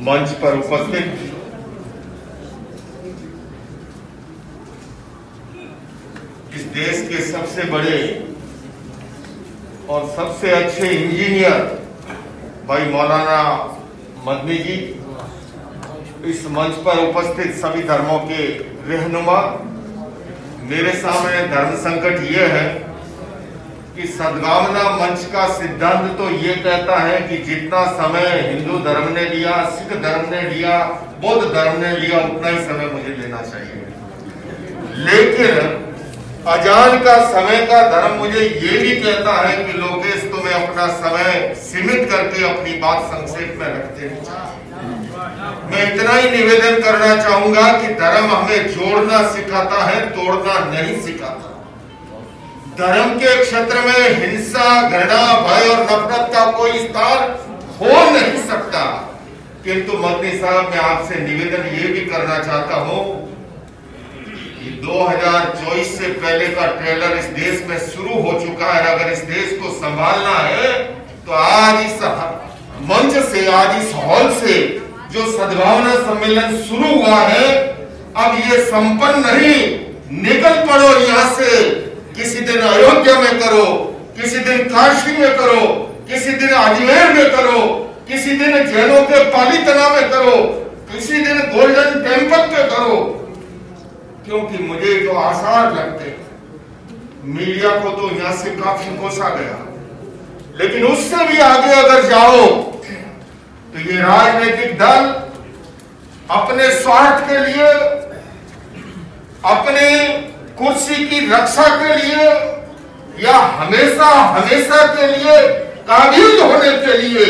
मंच पर उपस्थित इस देश के सबसे बड़े और सबसे अच्छे इंजीनियर भाई मौलाना मदनी जी, इस मंच पर उपस्थित सभी धर्मों के रहनुमा, मेरे सामने धर्म संकट ये है कि सद्भावना मंच का सिद्धांत तो ये कहता है कि जितना समय हिंदू धर्म ने लिया, सिख धर्म ने लिया, बौद्ध धर्म ने लिया, उतना ही समय मुझे लेना चाहिए। लेकिन अजान का समय का धर्म मुझे ये भी कहता है कि लोकेश तुम्हें अपना समय सीमित करके अपनी बात संक्षेप में रखते हैं। मैं इतना ही निवेदन करना चाहूंगा कि धर्म हमें जोड़ना सिखाता है, तोड़ना नहीं सिखाता। धर्म के क्षेत्र में हिंसा, घृणा, भय और नफरत का कोई स्थान हो नहीं सकता। किंतु मदनी साहब, मैं आपसे निवेदन ये भी करना चाहता हूं कि 2024 से पहले का ट्रेलर इस देश में शुरू हो चुका है। अगर इस देश को संभालना है तो आज इस मंच से, आज इस हॉल से जो सद्भावना सम्मेलन शुरू हुआ है, अब ये संपन्न नहीं, निकल पड़ो यहां से। किसी दिन अयोध्या में करो, किसी दिन काशी में करो, किसी दिन अजमेर में करो, किसी दिन जैनों के पालीतना में करो, किसी दिन गोल्डन टेम्पल पे करो। क्योंकि मुझे जो आसार लगते, मीडिया को तो यहां से काफी कोसा गया, लेकिन उससे भी आगे अगर जाओ तो ये राजनीतिक दल अपने स्वार्थ के लिए, अपने कुर्सी की रक्षा के लिए या हमेशा हमेशा के लिए काबिल होने के लिए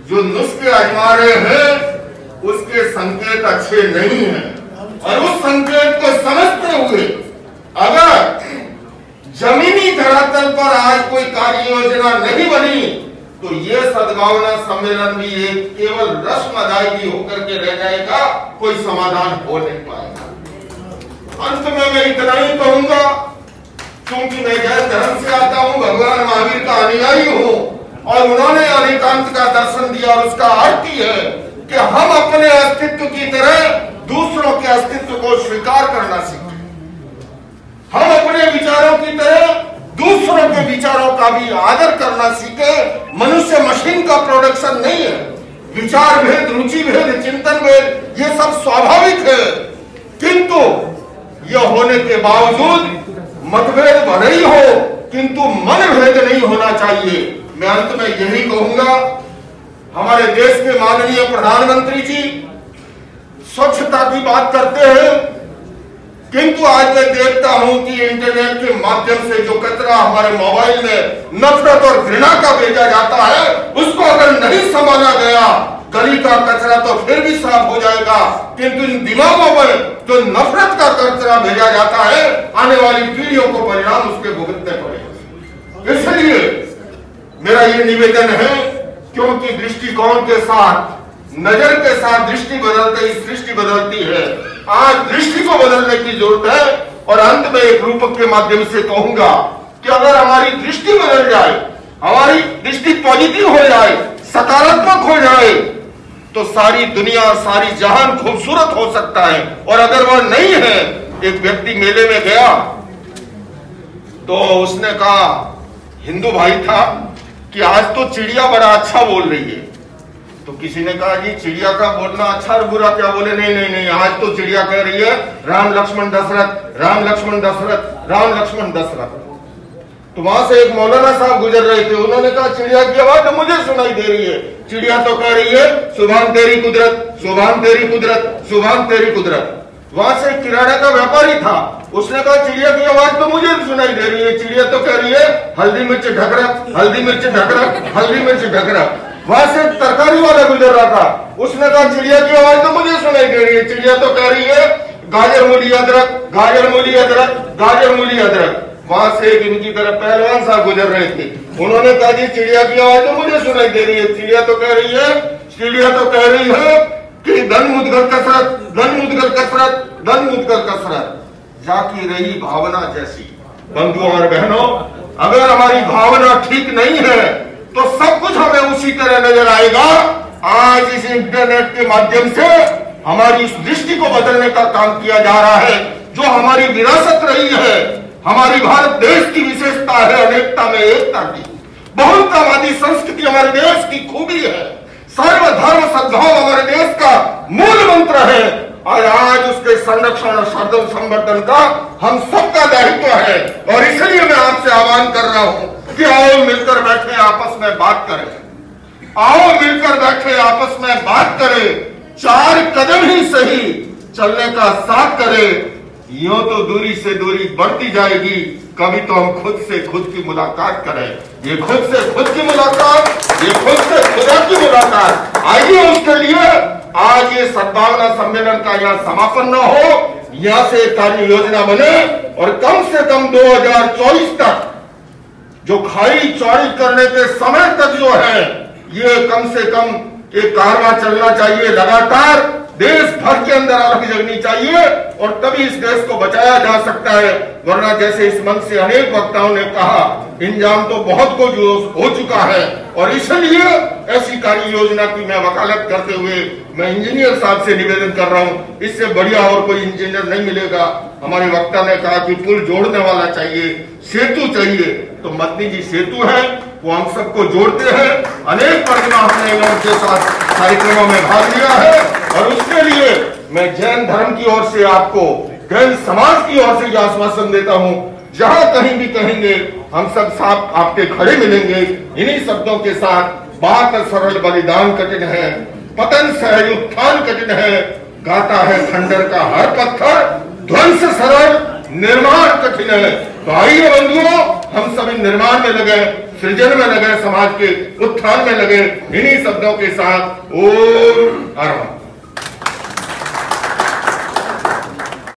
जो नुस्खे आजमा रहे हैं, उसके संकेत अच्छे नहीं हैं। और उस संकेत को समझते हुए अगर जमीनी धरातल पर आज कोई कार्य योजना नहीं बनी तो ये सद्भावना सम्मेलन भी एक केवल रस्म अदायगी होकर के रह जाएगा, कोई समाधान हो नहीं पाएगा। अंत में मैं इतना ही कहूंगा, क्योंकि मैं जैन धर्म से आता हूं, भगवान महावीर का अनुयायी हूं, और उन्होंने अनेकांत का दर्शन दिया, और उसका अर्थ ही है कि हम अपने अस्तित्व की तरह दूसरों के अस्तित्व को स्वीकार करना सीखें। हम अपने विचारों की तरह दूसरों के विचारों का भी आदर करना सीखें। मनुष्य मशीन का प्रोडक्शन नहीं है। विचार भेद, रुचि भेद, चिंतन भेद, ये सब स्वाभाविक है, किंतु यह होने के बावजूद मतभेद भले ही हो, किंतु मन भेद नहीं होना चाहिए। मैं अंत में यही कहूंगा, हमारे देश के माननीय प्रधानमंत्री जी स्वच्छता की बात करते हैं, किंतु आज मैं देखता हूं कि इंटरनेट के माध्यम से जो कचरा हमारे मोबाइल में नफरत और घृणा का भेजा जाता है, उसको अगर नहीं संभाला गया, गली का कचरा तो फिर भी साफ हो जाएगा, किंतु इन दिमागों में जो नफरत का कचरा भेजा जाता है, आने वाली पीढ़ियों को परिणाम उसके भुगतने पड़ेंगे। इसलिए मेरा ये निवेदन है, क्योंकि दृष्टिकोण के साथ, नजर के साथ दृष्टि बदलते ही सृष्टि बदलती है। आज दृष्टि को बदलने की जरूरत है। और अंत में एक रूपक के माध्यम से कहूंगा कि अगर हमारी दृष्टि बदल जाए, हमारी दृष्टि पॉजिटिव हो जाए, सकारात्मक हो जाए, तो सारी दुनिया, सारी जहान खूबसूरत हो सकता है। और अगर वह नहीं है, एक व्यक्ति मेले में गया तो उसने कहा, हिंदू भाई था, कि आज तो चिड़िया बड़ा अच्छा बोल रही है। तो किसी ने कहा, जी चिड़िया का बोलना अच्छा और बुरा क्या? बोले नहीं नहीं नहीं, आज तो चिड़िया कह रही है राम लक्ष्मण दशरथ, राम लक्ष्मण दशरथ, राम लक्ष्मण दशरथ। तो वहां से एक मौलाना साहब गुजर रहे थे, उन्होंने कहा चिड़िया की आवाज तो मुझे सुनाई दे रही है, चिड़िया तो कह रही है सुभान तेरी कुदरत, सुभान तेरी कुदरत, सुभान तेरी कुदरत। वहां से किराना का व्यापारी था, उसने कहा चिड़िया की आवाज तो मुझे सुनाई दे रही है, चिड़िया तो कह रही है हल्दी मिर्च ढकरक, हल्दी मिर्च ढकरक, हल्दी मिर्च ढकरक। वहां से तरकारी वाला गुजर रहा था, उसने कहा चिड़िया की आवाज तो मुझे सुनाई दे रही है, चिड़िया तो कह रही है गाजर मूली अदरक, गाजर मूली अदरक, गाजर मूली अदरक। वहां से एक इनकी तरफ पहलवान साहब गुजर रहे थे, उन्होंने कहा जी चिड़िया की आवाज तो मुझे सुनाई दे रही है, चिड़िया तो कह रही है, चिड़िया तो कह रही है कि धन मुदगर कसरत, धन मुदगर कसरत, धन मुदगर कसरत। जाकी रही भावना जैसी। बंधुओं और बहनों, अगर हमारी भावना ठीक नहीं है तो सब कुछ हमें उसी तरह नजर आएगा आज इस इंटरनेट के माध्यम से हमारी इस दृष्टि को बदलने का काम किया जा रहा है। जो हमारी विरासत रही है, हमारी भारत देश की विशेषता है अनेकता में एकता की, बहुलतावादी संस्कृति हमारे देश की खूबी है, सर्वधर्म सद्भाव हमारे देश का मूल मंत्र है और आज उसके संरक्षण और संवर्धन का हम सबका दायित्व है। और इसलिए मैं आपसे आह्वान कर रहा हूं कि आओ मिलकर बैठे आपस में बात करें, आओ मिलकर बैठे आपस में बात करें, 4 कदम ही सही चलने का साथ करें। यूं तो दूरी से दूरी बढ़ती जाएगी, कभी तो हम खुद से खुद की मुलाकात करें। ये खुद से खुद की मुलाकात, ये खुद से खुदा की मुलाकात, आइए उसके लिए आज ये सद्भावना सम्मेलन का यहाँ समापन न हो, यहाँ से कार्य योजना बने और कम से कम 2024 तक जो खाई चौड़ी करने के समय तक जो है, ये कम से कम एक कारवां चलना चाहिए लगातार, देश भर के अंदर आग जगनी चाहिए और तभी इस देश को बचाया जा सकता है। वरना जैसे इस मंच से अनेक वक्ताओं ने कहा, इंजाम तो बहुत कुछ हो चुका है और इसलिए ऐसी कार्य योजना की मैं वकालत करते हुए मैं इंजीनियर साहब से निवेदन कर रहा हूं, इससे बढ़िया और कोई इंजीनियर नहीं मिलेगा। हमारे वक्ता ने कहा कि पुल जोड़ने वाला चाहिए, सेतु चाहिए, तो मदनी जी सेतु है, वो हम सबको जोड़ते हैं। अनेक प्रतिमा हमने उनके साथ कार्यक्रमों में भाग लिया है और उसके लिए मैं जैन धर्म की ओर से आपको, जैन समाज की ओर से यह आश्वासन देता हूं, जहां कहीं भी कहेंगे हम सब साथ आपके खड़े मिलेंगे। इन्हीं शब्दों के साथ, बात सरल बलिदान कठिन है, पतन सहज उत्थान कठिन है, गाता है खंडर का हर पत्थर, ध्वंस सरल निर्माण कठिन है। तो आइए बंधुओं, हम सभी निर्माण में लगे, सृजन में लगे, समाज के उत्थान में लगे। इन्हीं शब्दों के साथ ओम हर